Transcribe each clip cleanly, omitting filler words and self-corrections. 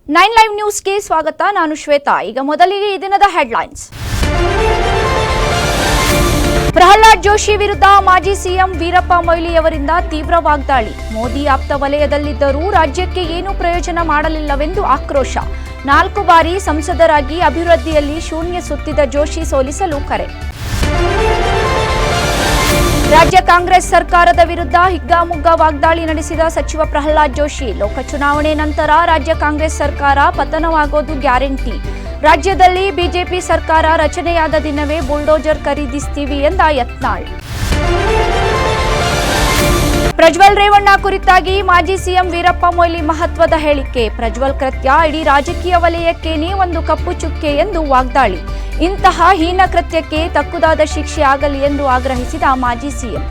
9 live ನ್ಯೂಸ್ಗೆ ಸ್ವಾಗತ. ನಾನು ಶ್ವೇತಾ. ಈಗ ಮೊದಲಿಗೆ ಈ ದಿನದ ಹೆಡ್ಲೈನ್ಸ್. ಪ್ರಹ್ಲಾದ್ ಜೋಶಿ ವಿರುದ್ಧ ಮಾಜಿ ಸಿಎಂ ವೀರಪ್ಪ ಮೊಯ್ಲಿಯವರಿಂದ ತೀವ್ರ ವಾಗ್ದಾಳಿ. ಮೋದಿ ಆಪ್ತ ವಲಯದಲ್ಲಿದ್ದರೂ ರಾಜ್ಯಕ್ಕೆ ಏನೂ ಪ್ರಯೋಜನ ಮಾಡಲಿಲ್ಲವೆಂದು ಆಕ್ರೋಶ. 4 ಬಾರಿ ಸಂಸದರಾಗಿ ಅಭಿವೃದ್ಧಿಯಲ್ಲಿ ಶೂನ್ಯ ಸುತ್ತಿದ ಜೋಶಿ ಸೋಲಿಸಲು ಕರೆ. ರಾಜ್ಯ ಕಾಂಗ್ರೆಸ್ ಸರ್ಕಾರದ ವಿರುದ್ಧ ಹಿಗ್ಗಾಮುಗ್ಗಾ ವಾಗ್ದಾಳಿ ನಡೆಸಿದ ಸಚಿವ ಪ್ರಹ್ಲಾದ್ ಜೋಶಿ. ಲೋಕ ಚುನಾವಣೆ ನಂತರ ರಾಜ್ಯ ಕಾಂಗ್ರೆಸ್ ಸರ್ಕಾರ ಪತನವಾಗೋದು ಗ್ಯಾರಂಟಿ. ರಾಜ್ಯದಲ್ಲಿ ಬಿಜೆಪಿ ಸರ್ಕಾರ ರಚನೆಯಾದ ದಿನವೇ ಬುಲ್ಡೋಜರ್ ಖರೀದಿಸ್ತೀವಿ ಎಂದ ಯತ್ನಾಳ್. ಪ್ರಜ್ವಲ್ ರೇವಣ್ಣ ಕುರಿತಾಗಿ ಮಾಜಿ ಸಿಎಂ ವೀರಪ್ಪ ಮೊಯ್ಲಿ ಮಹತ್ವದ ಹೇಳಿಕೆ. ಪ್ರಜ್ವಲ್ ಕೃತ್ಯ ಇಡೀ ರಾಜಕೀಯ ವಲಯಕ್ಕೇನೇ ಒಂದು ಕಪ್ಪು ಚುಕ್ಕೆ ಎಂದು ವಾಗ್ದಾಳಿ. ಇಂತಹ ಹೀನ ಕೃತ್ಯಕ್ಕೆ ತಕ್ಕುದಾದ ಶಿಕ್ಷೆ ಆಗಲಿ ಎಂದು ಆಗ್ರಹಿಸಿದ ಮಾಜಿ ಸಿಎಂ.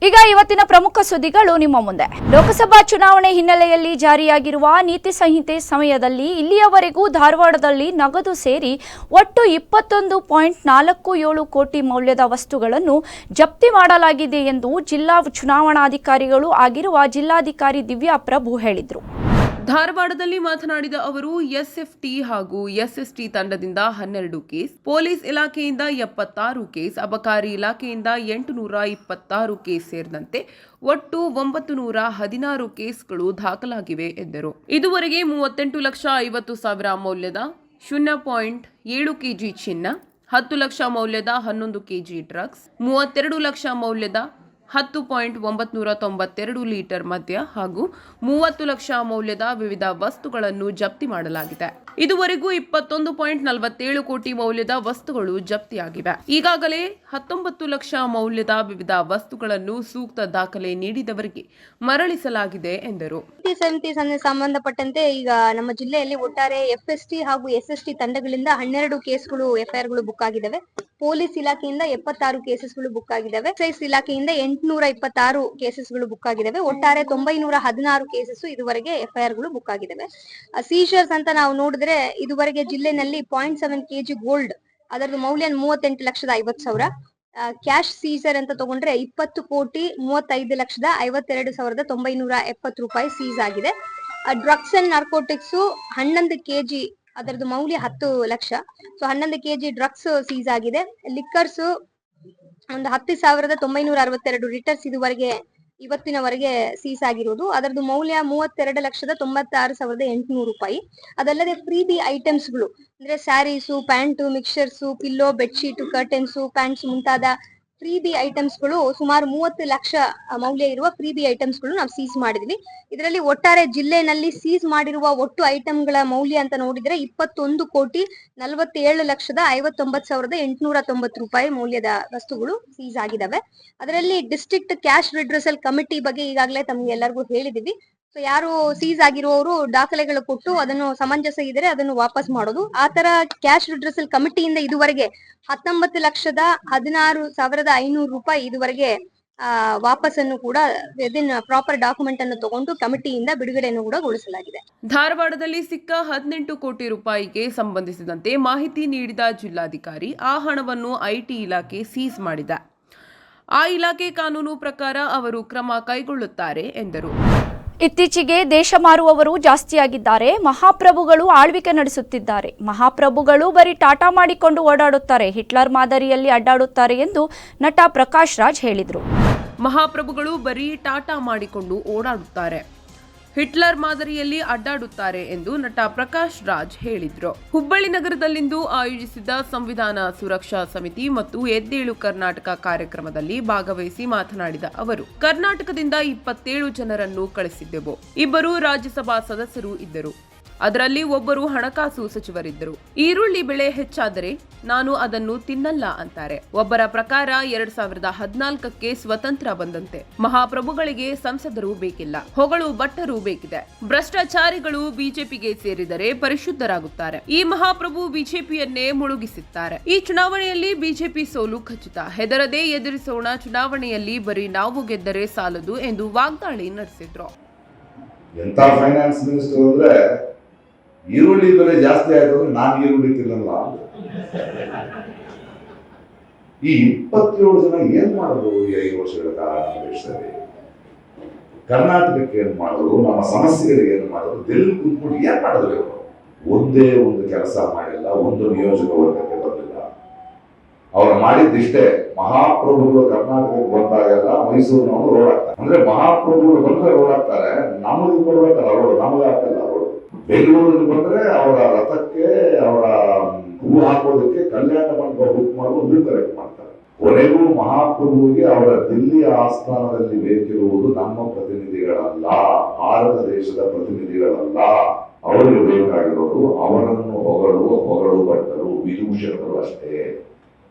ಈಗ ಇವತ್ತಿನ ಪ್ರಮುಖ ಸುದ್ದಿಗಳು ನಿಮ್ಮ ಮುಂದೆ. ಲೋಕಸಭಾ ಚುನಾವಣೆ ಹಿನ್ನೆಲೆಯಲ್ಲಿ ಜಾರಿಯಾಗಿರುವ ನೀತಿ ಸಂಹಿತೆ ಸಮಯದಲ್ಲಿ ಇಲ್ಲಿಯವರೆಗೂ ಧಾರವಾಡದಲ್ಲಿ ನಗದು ಸೇರಿ ಒಟ್ಟು 21.47 ಕೋಟಿ ಮೌಲ್ಯದ ವಸ್ತುಗಳನ್ನು ಜಪ್ತಿ ಮಾಡಲಾಗಿದೆ ಎಂದು ಜಿಲ್ಲಾ ಚುನಾವಣಾಧಿಕಾರಿಗಳು ಆಗಿರುವ ಜಿಲ್ಲಾಧಿಕಾರಿ ದಿವ್ಯಾ ಪ್ರಭು ಹೇಳಿದರು. ಧಾರವಾಡದಲ್ಲಿ ಮಾತನಾಡಿದ ಅವರು ಎಸ್ಎಫ್ಟಿ ಹಾಗೂ ಎಸ್ಎಸ್ಟಿ ತಂಡದಿಂದ 12 ಕೇಸ್, ಪೊಲೀಸ್ ಇಲಾಖೆಯಿಂದ 76 ಕೇಸ್, ಅಬಕಾರಿ ಇಲಾಖೆಯಿಂದ 826 ಕೇಸ್ ಸೇರಿದಂತೆ ಒಟ್ಟು 916 ಕೇಸ್ಗಳು ದಾಖಲಾಗಿವೆ ಎಂದರು. ಇದುವರೆಗೆ 38,50,000 ಮೌಲ್ಯದ 0.7 ಕೆಜಿ ಚಿನ್ನ, 10 ಲಕ್ಷ ಮೌಲ್ಯದ 11 ಕೆಜಿ ಡ್ರಗ್ಸ್, 32 ಲಕ್ಷ ಮೌಲ್ಯದ 10.992 ಲೀಟರ್ ಮದ್ಯ ಹಾಗೂ 30 ಲಕ್ಷ ಮೌಲ್ಯದ ವಿವಿಧ ವಸ್ತುಗಳನ್ನು ಜಪ್ತಿ ಮಾಡಲಾಗಿದೆ. ಇದುವರೆಗೂ 21.47 ಕೋಟಿ ಮೌಲ್ಯದ ವಸ್ತುಗಳು ಜಪ್ತಿಯಾಗಿವೆ. ಈಗಾಗಲೇ 19 ಲಕ್ಷ ಮೌಲ್ಯದ ವಿವಿಧ ವಸ್ತುಗಳನ್ನು ಸೂಕ್ತ ದಾಖಲೆ ನೀಡಿದವರಿಗೆ ಮರಳಿಸಲಾಗಿದೆ ಎಂದರು. ನೀತಿ ಸಂಹಿತೆ ಸಂಬಂಧಪಟ್ಟಂತೆ ಈಗ ನಮ್ಮ ಜಿಲ್ಲೆಯಲ್ಲಿ ಒಟ್ಟಾರೆ ಎಫ್ಎಸ್ಟಿ ಹಾಗೂ ಎಸ್ಎಸ್ಟಿ ತಂಡಗಳಿಂದ 12 ಕೇಸ್ಗಳು ಎಫ್ಐಆರ್ಗಳು ಬುಕ್ ಆಗಿದ್ದಾವೆ. ಪೊಲೀಸ್ ಇಲಾಖೆಯಿಂದ 76 ಕೇಸಸ್ಗಳು ಬುಕ್ ಆಗಿದ್ದಾವೆ. ಎಕ್ಸೈಸ್ ಇಲಾಖೆಯಿಂದ 826 ಕೇಸಸ್ಗಳು ಬುಕ್ ಆಗಿದ್ದಾವೆ. ಒಟ್ಟಾರೆ 916 ಕೇಸಸ್ ಇದುವರೆಗೆ ಎಫ್ಐಆರ್ಗಳು ಬುಕ್ ಆಗಿದ್ದಾವೆ. ಸೀಜರ್ಸ್ ಅಂತ ನಾವು ನೋಡಿದ್ರೆ ಇದುವರೆಗೆ ಜಿಲ್ಲೆನಲ್ಲಿ 0.7 ಕೆಜಿ ಗೋಲ್ಡ್, ಅದರದ್ದು ಮೌಲ್ಯ 38,50,000. ಕ್ಯಾಶ್ ಸೀಸರ್ ಅಂತ ತಗೊಂಡ್ರೆ 20,35,52,970 ರೂಪಾಯಿ ಸೀಸ್ ಆಗಿದೆ. ಡ್ರಗ್ಸ್ ಅಂಡ್ ನಾರ್ಕೋಟಿಕ್ಸ್ 11 ಕೆಜಿ, ಅದರದ್ದು ಮೌಲ್ಯ 10 lakh. So 11 KG drugs seize ಆಗಿದೆ. ಲಿಕ್ಕರ್ಸ್ ಒಂದು 10,962 ಲೀಟರ್ಸ್ ಇದುವರೆಗೆ ಇವತ್ತಿನವರೆಗೆ ಸೀಸ್ ಆಗಿರುವುದು. ಅದರದ್ದು ಮೌಲ್ಯ 32,96,800 ರೂಪಾಯಿ. ಅದಲ್ಲದೆ ಫ್ರೀಬಿ ಐಟಮ್ಸ್ಗಳು ಅಂದ್ರೆ sarees, pant, mixers, pillow, bedsheet, curtains, pants ಮುಂತಾದ ಫ್ರೀಬಿ ಐಟಮ್ಸ್ಗಳು ಸುಮಾರು 30 ಲಕ್ಷ ಮೌಲ್ಯ ಇರುವ ಫ್ರೀಬಿ ಐಟಮ್ಸ್ಗಳು ನಾವು ಸೀಸ್ ಮಾಡಿದ್ವಿ. ಇದರಲ್ಲಿ ಒಟ್ಟಾರೆ ಜಿಲ್ಲೆನಲ್ಲಿ ಸೀಸ್ ಮಾಡಿರುವ ಒಟ್ಟು ಐಟಮ್ಗಳ ಮೌಲ್ಯ ಅಂತ ನೋಡಿದ್ರೆ 21,47,59,890 ರೂಪಾಯಿ ಮೌಲ್ಯದ ವಸ್ತುಗಳು ಸೀಸ್ ಆಗಿದಾವೆ. ಅದರಲ್ಲಿ ಡಿಸ್ಟ್ರಿಕ್ಟ್ ಕ್ಯಾಶ್ ರಿಡ್ರೆಸಲ್ ಕಮಿಟಿ ಬಗ್ಗೆ ಈಗಾಗಲೇ ತಮ್ಗೆ ಎಲ್ಲರಿಗೂ ಹೇಳಿದೀವಿ. ಸೊ ಯಾರು ಸೀಸ್ ಆಗಿರುವವರು ದಾಖಲೆಗಳು ಕೊಟ್ಟು ಅದನ್ನು ಸಮಂಜಸ ಇದ್ರೆ ಅದನ್ನು ವಾಪಸ್ ಮಾಡೋದು. ಆ ತರ ಕ್ಯಾಶ್ ರಿಡ್ರೆಸಲ್ ಕಮಿಟಿಯಿಂದ ಇದುವರೆಗೆ 19,16,500 ರೂಪಾಯಿ ಇದುವರೆಗೆ ವಾಪಸ್ಸನ್ನು ಕೂಡ ಪ್ರಾಪರ್ ಡಾಕ್ಯುಮೆಂಟ್ ಅನ್ನು ತಗೊಂಡು ಕಮಿಟಿಯಿಂದ ಬಿಡುಗಡೆಯನ್ನು ಕೂಡ ಗೊಳಿಸಲಾಗಿದೆ. ಧಾರವಾಡದಲ್ಲಿ ಸಿಕ್ಕ 18 ಕೋಟಿ ರೂಪಾಯಿಗೆ ಸಂಬಂಧಿಸಿದಂತೆ ಮಾಹಿತಿ ನೀಡಿದ ಜಿಲ್ಲಾಧಿಕಾರಿ ಆ ಹಣವನ್ನು ಐಟಿ ಇಲಾಖೆ ಸೀಸ್ ಮಾಡಿದೆ. ಆ ಇಲಾಖೆ ಕಾನೂನು ಪ್ರಕಾರ ಅವರು ಕ್ರಮ ಕೈಗೊಳ್ಳುತ್ತಾರೆ ಎಂದರು. ಇತ್ತೀಚೆಗೆ ದೇಶ ಮಾರುವವರು ಜಾಸ್ತಿಯಾಗಿದ್ದಾರೆ. ಮಹಾಪ್ರಭುಗಳು ಆಳ್ವಿಕೆ ನಡೆಸುತ್ತಿದ್ದಾರೆ. ಮಹಾಪ್ರಭುಗಳು ಬರೀ ಟಾಟಾ ಮಾಡಿಕೊಂಡು ಓಡಾಡುತ್ತಾರೆ, ಹಿಟ್ಲರ್ ಮಾದರಿಯಲ್ಲಿ ಅಡ್ಡಾಡುತ್ತಾರೆ ಎಂದು ನಟ ಪ್ರಕಾಶ್ ರಾಜ್ ಹೇಳಿದರು. ಮಹಾಪ್ರಭುಗಳು ಬರೀ ಟಾಟಾ ಮಾಡಿಕೊಂಡು ಓಡಾಡುತ್ತಾರೆ, ಹಿಟ್ಲರ್ ಮಾದರಿಯಲ್ಲಿ ಅಡ್ಡಾಡುತ್ತಾರೆ ಎಂದು ನಟ ಪ್ರಕಾಶ್ ರಾಜ್ ಹೇಳಿದ್ರು. ಹುಬ್ಬಳ್ಳಿ ನಗರದಲ್ಲಿಂದು ಆಯೋಜಿಸಿದ್ದ ಸಂವಿಧಾನ ಸುರಕ್ಷಾ ಸಮಿತಿ ಮತ್ತು ಎದ್ದೇಳು ಕರ್ನಾಟಕ ಕಾರ್ಯಕ್ರಮದಲ್ಲಿ ಭಾಗವಹಿಸಿ ಮಾತನಾಡಿದ ಅವರು, ಕರ್ನಾಟಕದಿಂದ 27 ಜನರನ್ನು ಕಳಿಸಿದ್ದೆವು. 2 ರಾಜ್ಯಸಭಾ ಸದಸ್ಯರು ಇದ್ದರು. ಅದರಲ್ಲಿ ಒಬ್ಬರು ಹಣಕಾಸು ಸಚಿವರಿದ್ದರು. ಈರುಳ್ಳಿ ಬೆಲೆ ಹೆಚ್ಚಾದರೆ ನಾನು ಅದನ್ನು ತಿನ್ನಲ್ಲ ಅಂತಾರೆ. ಒಬ್ಬರ ಪ್ರಕಾರ 2014ಕ್ಕೆ ಸ್ವತಂತ್ರ ಬಂದಂತೆ ಮಹಾಪ್ರಭುಗಳಿಗೆ ಸಂಸದರು ಬೇಕಿಲ್ಲ, ಹೊಗಳು ಭಟ್ಟರು ಬೇಕಿದೆ. ಭ್ರಷ್ಟಾಚಾರಿಗಳು ಬಿಜೆಪಿಗೆ ಸೇರಿದರೆ ಪರಿಶುದ್ಧರಾಗುತ್ತಾರೆ. ಈ ಮಹಾಪ್ರಭು ಬಿಜೆಪಿಯನ್ನೇ ಮುಳುಗಿಸುತ್ತಾರೆ. ಈ ಚುನಾವಣೆಯಲ್ಲಿ ಬಿಜೆಪಿ ಸೋಲು ಖಚಿತ. ಹೆದರದೆ ಎದುರಿಸೋಣ, ಚುನಾವಣೆಯಲ್ಲಿ ಬರೀ ನಾವು ಗೆದ್ದರೆ ಸಾಲದು ಎಂದು ವಾಗ್ದಾಳಿ ನಡೆಸಿದ್ರು. ಎಂತ ಫೈನಾನ್ಸ್ ಮಿನಿಸ್ಟರ್ ಅಂದ್ರೆ ಈರುಳ್ಳಿ ಬೆಲೆ ಜಾಸ್ತಿ ಆಯ್ತು ಅಂದ್ರೆ ನಾನು ಈರುಳ್ಳಿ ತಿನ್ನಲ್ಲ. ಈ 27 ಜನ ಏನ್ ಮಾಡಬಹುದು ಈ 5 ವರ್ಷಗಳ ಕಾಲ ದೇಶದಲ್ಲಿ? ಕರ್ನಾಟಕಕ್ಕೆ ಏನು ಮಾಡಿದ್ರು, ನಮ್ಮ ಸಮಸ್ಯೆಗಳಿಗೆ ಏನು ಮಾಡಿದ್ರು, ಡೆಲ್ಲಿ ಕೂತ್ಕೊಂಡು ಏನ್ ಮಾಡಿದ್ರು ಇವರು? ಒಂದೇ ಒಂದು ಕೆಲಸ ಮಾಡಿಲ್ಲ, ಒಂದು ನಿಯೋಜಕ ವರ್ಗಕ್ಕೆ ಬರಲಿಲ್ಲ. ಅವ್ರು ಮಾಡಿದ್ದಿಷ್ಟೇ, ಮಹಾಪ್ರಭುಗಳು ಕರ್ನಾಟಕಕ್ಕೆ ಬಂದಾಗೆಲ್ಲ ಮೈಸೂರಿನವರು ರೋಡ್ ಆಗ್ತಾರೆ. ಅಂದ್ರೆ ಮಹಾಪ್ರಭುಗಳು ಬಂದ್ರೆ ರೋಡ್ ಆಗ್ತಾರೆ, ನಮಗೆ ಕೊಡ್ಬೇಕಲ್ಲ ರೋಡ್, ನಮಗೆ ಹಾಕಲ್ಲ ರೋಡ್. ಬೆಂಗಳೂರಿಗೆ ಬಂದ್ರೆ ಅವರ ರಥಕ್ಕೆ, ಅವರ ಹೂ ಹಾಕೋದಕ್ಕೆ ಕಲ್ಯಾಣ ಮಂಟಪ ಬುಕ್ ಮಾಡುವುದು ಬಿಲ್ ಕಲೆಕ್ಟ್ ಮಾಡ್ತಾರೆ. ಕೊನೆಗೂ ಮಹಾಪ್ರಭುವಿಗೆ ಅವರ ದಿಲ್ಲಿ ಆಸ್ಥಾನದಲ್ಲಿ ಬೇಕಿರುವುದು ನಮ್ಮ ಪ್ರತಿನಿಧಿಗಳಲ್ಲ, ಭಾರತ ದೇಶದ ಪ್ರತಿನಿಧಿಗಳಲ್ಲ. ಅವರಿಗೆ ಬೇಕಾಗಿರೋದು ಅವರನ್ನು ಹೊಗಳು ಭಟ್ಟರು, ವಿದೂಷಕರು ಅಷ್ಟೇ.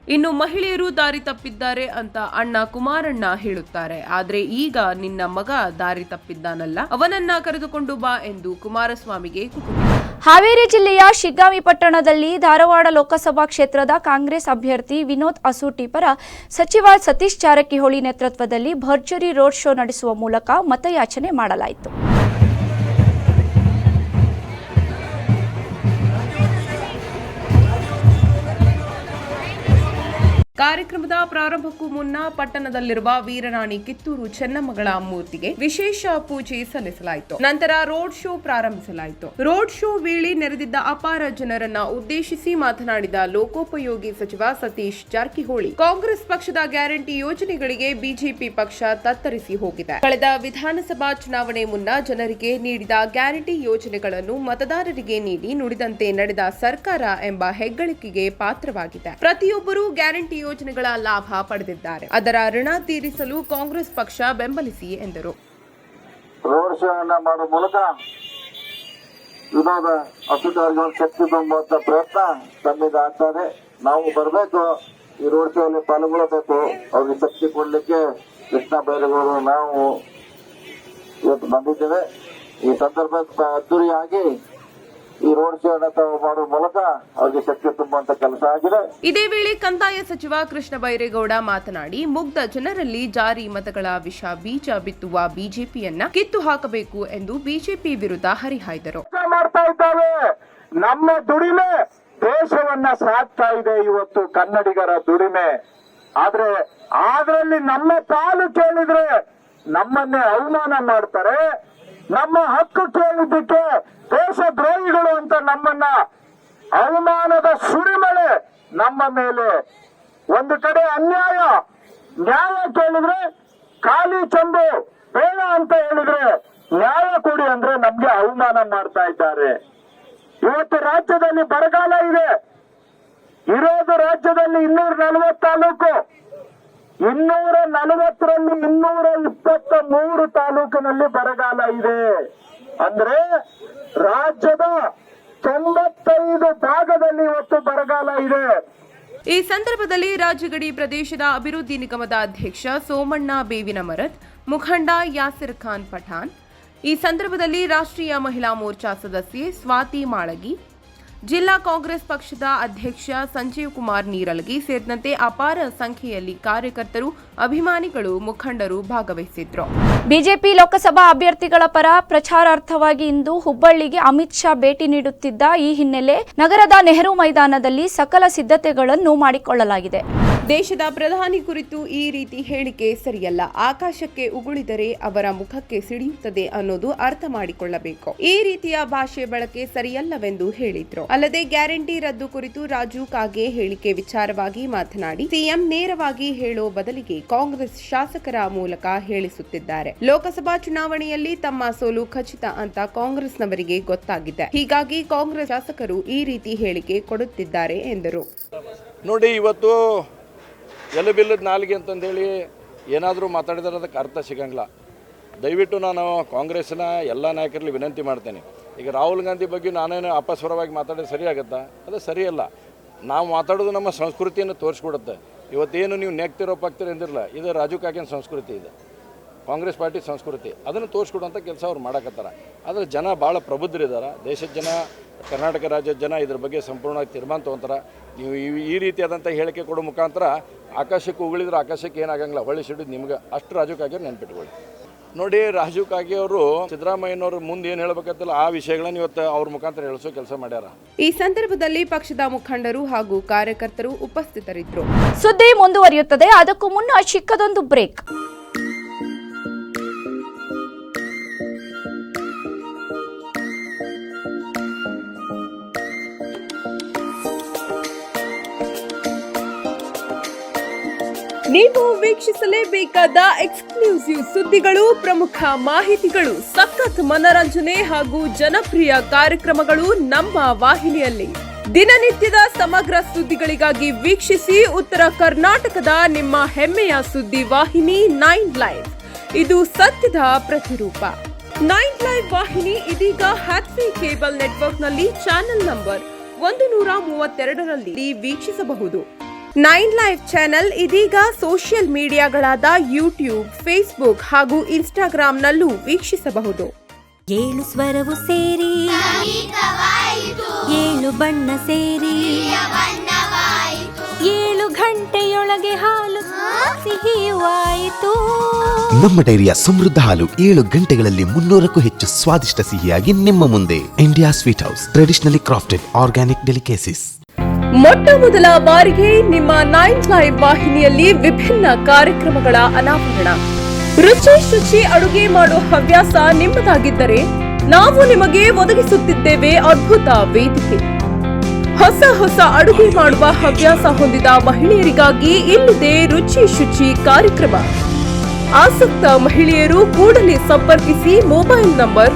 ಇನ್ನು ಮಹಿಳೆಯರು ದಾರಿ ತಪ್ಪಿದ್ದಾರೆ ಅಂತ ಅಣ್ಣ ಕುಮಾರಣ್ಣ ಹೇಳುತ್ತಾರೆ. ಆದ್ರೆ ಈಗ ನಿನ್ನ ಮಗ ದಾರಿ ತಪ್ಪಿದ್ದಾನಲ್ಲ, ಅವನನ್ನ ಕರೆದುಕೊಂಡು ಬಾ ಎಂದು ಕುಮಾರಸ್ವಾಮಿಗೆ ಕುಟುಂಬ. ಹಾವೇರಿ ಜಿಲ್ಲೆಯ ಶಿಗ್ಗಾಂವಿ ಪಟ್ಟಣದಲ್ಲಿ ಧಾರವಾಡ ಲೋಕಸಭಾ ಕ್ಷೇತ್ರದ ಕಾಂಗ್ರೆಸ್ ಅಭ್ಯರ್ಥಿ ವಿನೋದ್ ಅಸೂಟಿ ಪರ ಸಚಿವ ಸತೀಶ್ ಜಾರಕಿಹೊಳಿ ನೇತೃತ್ವದಲ್ಲಿ ಭರ್ಜರಿ ರೋಡ್ ಶೋ ನಡೆಸುವ ಮೂಲಕ ಮತಯಾಚನೆ ಮಾಡಲಾಯಿತು. ಕಾರ್ಯಕ್ರಮದ ಪ್ರಾರಂಭಕ್ಕೂ ಮುನ್ನ ಪಟ್ಟಣದಲ್ಲಿರುವ ವೀರರಾಣಿ ಕಿತ್ತೂರು ಚೆನ್ನಮ್ಮಗಳ ಮೂರ್ತಿಗೆ ವಿಶೇಷ ಪೂಜೆ ಸಲ್ಲಿಸಲಾಯಿತು. ನಂತರ ರೋಡ್ ಶೋ ಪ್ರಾರಂಭಿಸಲಾಯಿತು. ರೋಡ್ ಶೋ ವೇಳೆ ನೆರೆದಿದ್ದ ಅಪಾರ ಜನರನ್ನ ಉದ್ದೇಶಿಸಿ ಮಾತನಾಡಿದ ಲೋಕೋಪಯೋಗಿ ಸಚಿವ ಸತೀಶ್ ಜಾರಕಿಹೊಳಿ, ಕಾಂಗ್ರೆಸ್ ಪಕ್ಷದ ಗ್ಯಾರಂಟಿ ಯೋಜನೆಗಳಿಗೆ ಬಿಜೆಪಿ ಪಕ್ಷ ತತ್ತರಿಸಿ ಹೋಗಿದೆ. ಕಳೆದ ವಿಧಾನಸಭಾ ಚುನಾವಣೆ ಮುನ್ನ ಜನರಿಗೆ ನೀಡಿದ ಗ್ಯಾರಂಟಿ ಯೋಜನೆಗಳನ್ನು ಮತದಾರರಿಗೆ ನೀಡಿ ನುಡಿದಂತೆ ನಡೆದ ಸರ್ಕಾರ ಎಂಬ ಹೆಗ್ಗಳಿಕೆಗೆ ಪಾತ್ರವಾಗಿದೆ. ಪ್ರತಿಯೊಬ್ಬರೂ ಗ್ಯಾರಂಟಿ ಯೋಜನೆಗಳ ಲಾಭ ಪಡೆದಿದ್ದಾರೆ. ಅದರ ಋಣ ತೀರಿಸಲು ಕಾಂಗ್ರೆಸ್ ಪಕ್ಷ ಬೆಂಬಲಿಸಿ ಎಂದರು. ರೋಡ್ ಶೋ ಅನ್ನ ಮಾಡುವ ಮೂಲಕ ವಿನೋದ ಅಸೂಟಿ ಶಕ್ತಿ ತುಂಬುವಂತ ಪ್ರಯತ್ನ ತಮ್ಮಿಂದ ಆಗ್ತದೆ. ನಾವು ಬರಬೇಕು, ಈ ರೋಡ್ ಶೋ ಅಲ್ಲಿ ಪಾಲ್ಗೊಳ್ಳಬೇಕು, ಅವ್ರಿಗೆ ಶಕ್ತಿ ಕೊಡ್ಲಿಕ್ಕೆ ಕೃಷ್ಣ ಬೈರೇಗೌಡರು ನಾವು ಇವತ್ತು ಬಂದಿದ್ದೇವೆ. ಈ ಸಂದರ್ಭ ಅದ್ದೂರಿಯಾಗಿ ಈ ರೋಡ್ ಶೋ ಮಾಡುವ ಮೂಲಕ ಅವರಿಗೆ ಶಕ್ತಿ ತುಂಬುವಂತ ಕೆಲಸ ಆಗಿದೆ. ಇದೇ ವೇಳೆ ಕಂದಾಯ ಸಚಿವ ಕೃಷ್ಣ ಬೈರೇಗೌಡ ಮಾತನಾಡಿ, ಮುಗ್ಧ ಜನರಲ್ಲಿ ಜಾರಿ ಮತಗಳ ವಿಷ ಬೀಜ ಬಿತ್ತುವ ಬಿಜೆಪಿಯನ್ನ ಕಿತ್ತು ಹಾಕಬೇಕು ಎಂದು ಬಿಜೆಪಿ ವಿರುದ್ಧ ಹರಿಹಾಯ್ದರು. ಮಾಡ್ತಾ ಇದ್ದಾವೆ, ನಮ್ಮ ದುಡಿಮೆ ದೇಶವನ್ನ ಸಾಕ್ತಾ ಇದೆ. ಇವತ್ತು ಕನ್ನಡಿಗರ ದುಡಿಮೆ, ಆದ್ರೆ ಅದರಲ್ಲಿ ನಮ್ಮ ಪಾಲು ಕೇಳಿದ್ರೆ ನಮ್ಮನ್ನೇ ಅವಮಾನ ಮಾಡ್ತಾರೆ. ನಮ್ಮ ಹಕ್ಕು ಕೇಳಿದ್ದಕ್ಕೆ ದೇಶದ್ರೋಹಿಗಳು ಅಂತ ನಮ್ಮನ್ನ ಅವಮಾನದ ಸುರಿಮಳೆ ನಮ್ಮ ಮೇಲೆ. ಒಂದು ಕಡೆ ಅನ್ಯಾಯ, ನ್ಯಾಯ ಕೇಳಿದ್ರೆ ಖಾಲಿ ಚಂದು ಬೇಡ ಅಂತ ಹೇಳಿದ್ರೆ ನ್ಯಾಯ ಕೊಡಿ ಅಂದ್ರೆ ನಮ್ಗೆ ಅವಮಾನ ಮಾಡ್ತಾ ಇದ್ದಾರೆ. ಇವತ್ತು ರಾಜ್ಯದಲ್ಲಿ ಬರಗಾಲ ಇದೆ. ಇರೋದು ರಾಜ್ಯದಲ್ಲಿ 240 ತಾಲೂಕು, 240ರಲ್ಲಿ 223 ತಾಲೂಕಿನಲ್ಲಿ ಬರಗಾಲ ಇದೆ. ಅಂದ್ರೆ ರಾಜ್ಯದ 95 ಭಾಗದಲ್ಲಿ ಇವತ್ತು ಬರಗಾಲ ಇದೆ. ಈ ಸಂದರ್ಭದಲ್ಲಿ ರಾಜ್ಯ ಗಡಿ ಪ್ರದೇಶದ ಅಭಿವೃದ್ಧಿ ನಿಗಮದ ಅಧ್ಯಕ್ಷ ಸೋಮಣ್ಣ ಬೇವಿನ ಮರದ್, ಮುಖಂಡ ಯಾಸಿರ್ ಖಾನ್ ಪಠಾಣ್, ಈ ಸಂದರ್ಭದಲ್ಲಿ ರಾಷ್ಟ್ರೀಯ ಮಹಿಳಾ ಮೋರ್ಚಾ ಸದಸ್ಯೆ ಸ್ವಾತಿ ಮಾಳಗಿ, ಜಿಲ್ಲಾ ಕಾಂಗ್ರೆಸ್ ಪಕ್ಷದ ಅಧ್ಯಕ್ಷ ಸಂಜೀವ್ ಕುಮಾರ್ ನೀರಲಗಿ ಸೇರಿದಂತೆ ಅಪಾರ ಸಂಖ್ಯೆಯಲ್ಲಿ ಕಾರ್ಯಕರ್ತರು, ಅಭಿಮಾನಿಗಳು, ಮುಖಂಡರು ಭಾಗವಹಿಸಿದ್ರು. ಬಿಜೆಪಿ ಲೋಕಸಭಾ ಅಭ್ಯರ್ಥಿಗಳ ಪರ ಪ್ರಚಾರಾರ್ಥವಾಗಿ ಇಂದು ಹುಬ್ಬಳ್ಳಿಗೆ ಅಮಿತ್ ಶಾ ಭೇಟಿ ನೀಡುತ್ತಿದ್ದ ಈ ಹಿನ್ನೆಲೆ ನಗರದ ನೆಹರು ಮೈದಾನದಲ್ಲಿ ಸಕಲ ಸಿದ್ಧತೆಗಳನ್ನು ಮಾಡಿಕೊಳ್ಳಲಾಗಿದೆ. ದೇಶದ ಪ್ರಧಾನಿ ಕುರಿತು ಈ ರೀತಿ ಹೇಳಿಕೆ ಸರಿಯಲ್ಲ. ಆಕಾಶಕ್ಕೆ ಉಗುಳಿದರೆ ಅವರ ಮುಖಕ್ಕೆ ಸಿಡಿಯುತ್ತದೆ ಅನ್ನೋದು ಅರ್ಥ ಮಾಡಿಕೊಳ್ಳಬೇಕು. ಈ ರೀತಿಯ ಭಾಷೆ ಬಳಕೆ ಸರಿಯಲ್ಲವೆಂದು ಹೇಳಿದ್ರು. ಅಲ್ಲದೆ ಗ್ಯಾರಂಟಿ ರದ್ದು ಕುರಿತು ರಾಜು ಕಾಗೆ ಹೇಳಿಕೆ ವಿಚಾರವಾಗಿ ಮಾತನಾಡಿ, ಸಿಎಂ ನೇರವಾಗಿ ಹೇಳೋ ಬದಲಿಗೆ ಕಾಂಗ್ರೆಸ್ ಶಾಸಕರ ಮೂಲಕ ಹೇಳಿಸುತ್ತಿದ್ದಾರೆ. ಲೋಕಸಭಾ ಚುನಾವಣೆಯಲ್ಲಿ ತಮ್ಮ ಸೋಲು ಖಚಿತ ಅಂತ ಕಾಂಗ್ರೆಸ್ನವರಿಗೆ ಗೊತ್ತಾಗಿದೆ. ಹೀಗಾಗಿ ಕಾಂಗ್ರೆಸ್ ಶಾಸಕರು ಈ ರೀತಿ ಹೇಳಿಕೆ ಕೊಡುತ್ತಿದ್ದಾರೆ ಎಂದರು. ನೋಡಿ, ಇವತ್ತು ಎಲುಬಿಲ್ಲದ ನಾಲಿಗೆ ಅಂತಂದೇಳಿ ಏನಾದರೂ ಮಾತಾಡಿದ್ರೆ ಅದಕ್ಕೆ ಅರ್ಥ ಸಿಗಂಗಿಲ್ಲ. ದಯವಿಟ್ಟು ನಾನು ಕಾಂಗ್ರೆಸ್ನ ಎಲ್ಲ ನಾಯಕರಲ್ಲಿ ವಿನಂತಿ ಮಾಡ್ತೇನೆ. ಈಗ ರಾಹುಲ್ ಗಾಂಧಿ ಬಗ್ಗೆ ನಾನೇನು ಅಪಸ್ವರವಾಗಿ ಮಾತಾಡೋದು ಸರಿಯಾಗುತ್ತಾ? ಅದು ಸರಿಯಲ್ಲ. ನಾವು ಮಾತಾಡೋದು ನಮ್ಮ ಸಂಸ್ಕೃತಿಯನ್ನು ತೋರಿಸ್ಕೊಡುತ್ತೆ. ಇವತ್ತೇನು ನೀವು ನೆಗ್ತಿರೋ ಪಕ್ತಿರೋ ಎಂದಿರಲ್ಲ, ಇದು ರಾಜು ಕಾಕಿನ ಸಂಸ್ಕೃತಿ ಇದೆ, ಕಾಂಗ್ರೆಸ್ ಪಾರ್ಟಿ ಸಂಸ್ಕೃತಿ. ಅದನ್ನು ತೋರಿಸ್ಕೊಡುವಂಥ ಕೆಲಸ ಅವ್ರು ಮಾಡಕತ್ತಾರ. ಆದರೆ ಜನ ಭಾಳ ಪ್ರಬುದ್ಧರಿದ್ದಾರೆ. ದೇಶದ ಜನ, ಕರ್ನಾಟಕ ರಾಜ್ಯದ ಜನ ಇದ್ರ ಬಗ್ಗೆ ಸಂಪೂರ್ಣವಾಗಿ ತೀರ್ಮಾನ ತೊಗೊಂತಾರೆ. ನೀವು ಈ ರೀತಿಯಾದಂಥ ಹೇಳಿಕೆ ಕೊಡೋ ಮುಖಾಂತರ ಆಕಾಶಕ್ಕೆ ಉಗುಳಿದ್ರೆ ಆಕಾಶಕ್ಕೆ ಏನಾಗಂಗಿಲ್ಲ, ಹೊಳ್ಳಿ ಸಿಡಿದು ನಿಮ್ಗೆ ಅಷ್ಟು ರಾಜು ಕಾಗೆ ನೆನ್ಪಿಟ್ಕೊಳ್ಳಿ. ನೋಡಿ, ರಾಜು ಕಾಗೆ ಅವರು ಸಿದ್ದರಾಮಯ್ಯನವ್ರ ಮುಂದೆ ಏನು ಹೇಳಬೇಕಂತಲ್ಲ ಆ ವಿಷಯಗಳನ್ನ ಇವತ್ತು ಅವ್ರ ಮುಖಾಂತರ ಹೇಳಿಸೋ ಕೆಲಸ ಮಾಡ್ಯಾರ. ಈ ಸಂದರ್ಭದಲ್ಲಿ ಪಕ್ಷದ ಮುಖಂಡರು ಹಾಗೂ ಕಾರ್ಯಕರ್ತರು ಉಪಸ್ಥಿತರಿದ್ದರು. ಸುದ್ದಿ ಮುಂದುವರಿಯುತ್ತದೆ. ಅದಕ್ಕೂ ಮುನ್ನ ಚಿಕ್ಕದೊಂದು ಬ್ರೇಕ್. ನೀವು ವೀಕ್ಷಿಸಲೇಬೇಕಾದ ಎಕ್ಸ್ಕ್ಲೂಸಿವ್ ಸುದ್ದಿಗಳು, ಪ್ರಮುಖ ಮಾಹಿತಿಗಳು, ಸಖತ್ ಮನರಂಜನೆ ಹಾಗೂ ಜನಪ್ರಿಯ ಕಾರ್ಯಕ್ರಮಗಳು ನಮ್ಮ ವಾಹಿನಿಯಲ್ಲಿ. ದಿನನಿತ್ಯದ ಸಮಗ್ರ ಸುದ್ದಿಗಳಿಗಾಗಿ ವೀಕ್ಷಿಸಿ ಉತ್ತರ ಕರ್ನಾಟಕದ ನಿಮ್ಮ ಹೆಮ್ಮೆಯ ಸುದ್ದಿ ವಾಹಿನಿ 9 ಲೈವ್. ಇದು ಸತ್ಯದ ಪ್ರತಿರೂಪ. 9 ಲೈವ್ ವಾಹಿನಿ ಇದೀಗ ಹ್ಯಾಥ್ವೇ ಕೇಬಲ್ ನೆಟ್ವರ್ಕ್ನಲ್ಲಿ ಚಾನೆಲ್ ನಂಬರ್ 132ರಲ್ಲಿ ವೀಕ್ಷಿಸಬಹುದು. 9 ಲೈವ್ ಚಾನೆಲ್ ಇದೀಗ ಸೋಷಿಯಲ್ ಮೀಡಿಯಾಗಳಾದ ಯೂಟ್ಯೂಬ್, ಫೇಸ್ಬುಕ್ ಹಾಗೂ ಇನ್ಸ್ಟಾಗ್ರಾಂನಲ್ಲೂ ವೀಕ್ಷಿಸಬಹುದು. 7 ಸ್ವರವು ಸೇರಿ 7 ಬಣ್ಣ ಸೇರಿ 7 ಗಂಟೆಯೊಳಗೆ ಹಾಲು ಸಿಹಿಯಾಯಿತು. ನಮ್ಮ ಡೈರಿಯ ಸಮೃದ್ಧ ಹಾಲು 7 ಗಂಟೆಗಳಲ್ಲಿ 300ಕ್ಕೂ ಹೆಚ್ಚು ಸ್ವಾದಿಷ್ಟ ಸಿಹಿಯಾಗಿ ನಿಮ್ಮ ಮುಂದೆ. India sweet house, traditionally crafted organic delicacies. ಮೊಟ್ಟ ಮೊದಲ ಬಾರಿಗೆ ನಿಮ್ಮ 9 ಲೈವ್ ವಾಹಿನಿಯಲ್ಲಿ ವಿಭಿನ್ನ ಕಾರ್ಯಕ್ರಮಗಳ ಅನಾವರಣ. ರುಚಿ ಅಡುಗೆ ಮಾಡೋ ಹವ್ಯಾಸ ನಿಮ್ಮದಾಗಿದ್ದರೆ ನಾವು ನಿಮಗೆ ಒದಗಿಸುತ್ತಿದ್ದೇವೆ ಅದ್ಭುತ ವೇದಿಕೆ. ಹೊಸ ಅಡುಗೆ ಮಾಡುವ ಹವ್ಯಾಸ ಹೊಂದಿದ ಮಹಿಳೆಯರಿಗಾಗಿ ಇಲ್ಲಿದೆ ರುಚಿ ಶುಚಿ ಕಾರ್ಯಕ್ರಮ. ಆಸಕ್ತ ಮಹಿಳೆಯರು ಕೂಡಲೇ ಸಂಪರ್ಕಿಸಿ. Mobile number